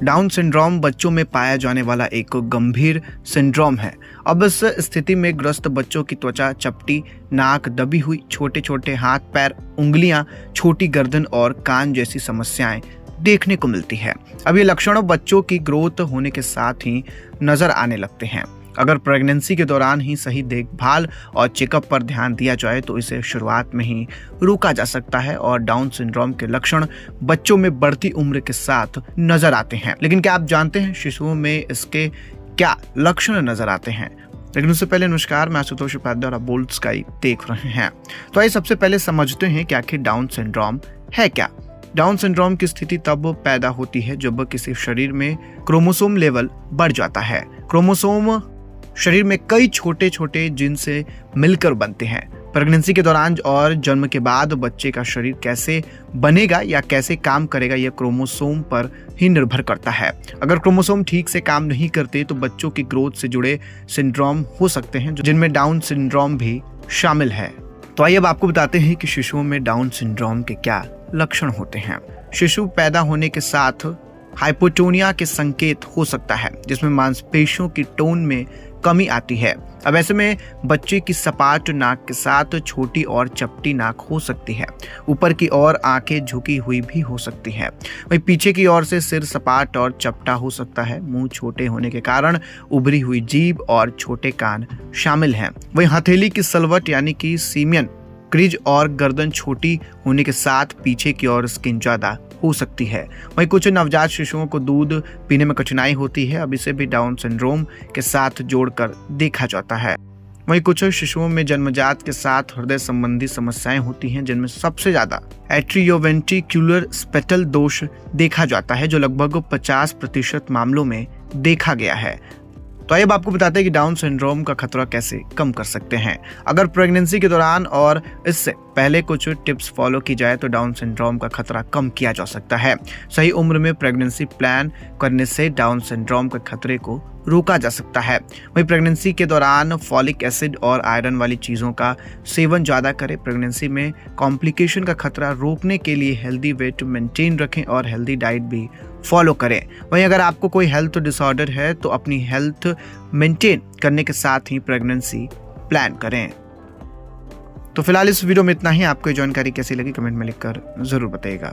Down syndrome बच्चों में पाया जाने वाला एक गंभीर सिंड्रोम है। अब इस स्थिति में ग्रस्त बच्चों की त्वचा चपटी, नाक दबी हुई, छोटे छोटे हाथ पैर, उंगलियां, छोटी गर्दन और कान जैसी समस्याएं देखने को मिलती है। अब ये लक्षण बच्चों की ग्रोथ होने के साथ ही नजर आने लगते हैं। अगर प्रेगनेंसी के दौरान ही सही देखभाल और चेकअप पर ध्यान दिया जाए तो इसे शुरुआत में ही रोका जा सकता है और डाउन सिंड्रोम के लक्षण बच्चों में बढ़ती उम्र के साथ नजर आते हैं। लेकिन क्या आप जानते हैं शिशुओं में इसके क्या लक्षण नजर आते हैं? लेकिन उससे पहले नमस्कार, मैं आशुतोष उपाध्याय और आप बोल्ड स्काई देख रहे हैं। तो आइए सबसे पहले समझते हैं कि आखिर डाउन सिंड्रोम है क्या। डाउन सिंड्रोम की स्थिति तब पैदा होती है जब किसी शरीर में क्रोमोसोम लेवल बढ़ जाता है। क्रोमोसोम शरीर में कई छोटे छोटे जीन से मिलकर बनते हैं। प्रेगनेंसी के दौरान और जन्म के बाद बच्चे का शरीर कैसे बनेगा या कैसे काम करेगा यह क्रोमोसोम पर ही निर्भर करता है। अगर क्रोमोसोम ठीक से काम नहीं करते तो बच्चों की ग्रोथ से जुड़े सिंड्रोम हो सकते हैं, जिनमें डाउन सिंड्रोम भी शामिल है। तो आइए अब आपको बताते हैं कि शिशुओं में डाउन सिंड्रोम के क्या लक्षण होते हैं। शिशु पैदा होने के साथ हाइपोटोनिया के संकेत हो सकता है, जिसमें मांसपेशियों की टोन में कमी आती है। अब ऐसे में बच्चे की सपाट नाक के साथ छोटी और चपटी नाक हो सकती है। ऊपर की ओर आंखें झुकी हुई भी हो सकती है। वहीं पीछे की ओर से सिर सपाट और चपटा हो सकता है। मुंह छोटे होने के कारण उभरी हुई जीभ और छोटे कान शामिल हैं। वहीं हथेली की सलवट यानी कि सीमियन क्रिज और गर्दन छोटी होने के साथ पीछे की ओर स्किन ज्यादा हो सकती है। वहीं कुछ नवजात शिशुओं को दूध पीने में कठिनाई होती है। अब इसे भी डाउन सिंड्रोम के साथ जोड़कर देखा जाता है। वहीं कुछ शिशुओं में जन्मजात के साथ हृदय संबंधी समस्याएं होती हैं, जिनमें सबसे ज्यादा एट्रियोवेंट्रिक्युलर स्पेटल दोष देखा जाता है, जो लगभग 50% मामलों में देखा गया है। तो आइए अब आपको बताते हैं कि डाउन सिंड्रोम का खतरा कैसे कम कर सकते हैं। अगर प्रेगनेंसी के दौरान और इससे पहले कुछ टिप्स फॉलो की जाए तो डाउन सिंड्रोम का खतरा कम किया जा सकता है। सही उम्र में प्रेगनेंसी प्लान करने से डाउन सिंड्रोम के खतरे को रोका जा सकता है। वहीं प्रेगनेंसी के दौरान फॉलिक एसिड और आयरन वाली चीज़ों का सेवन ज़्यादा करें। प्रेगनेंसी में कॉम्प्लिकेशन का खतरा रोकने के लिए हेल्दी वेट मेंटेन रखें और हेल्दी डाइट भी फॉलो करें। वहीं अगर आपको कोई हेल्थ डिसऑर्डर है तो अपनी हेल्थ मेंटेन करने के साथ ही प्रेगनेंसी प्लान करें। तो फिलहाल इस वीडियो में इतना ही। आपको ये जानकारी कैसी लगी कमेंट में लिखकर ज़रूर बताइएगा।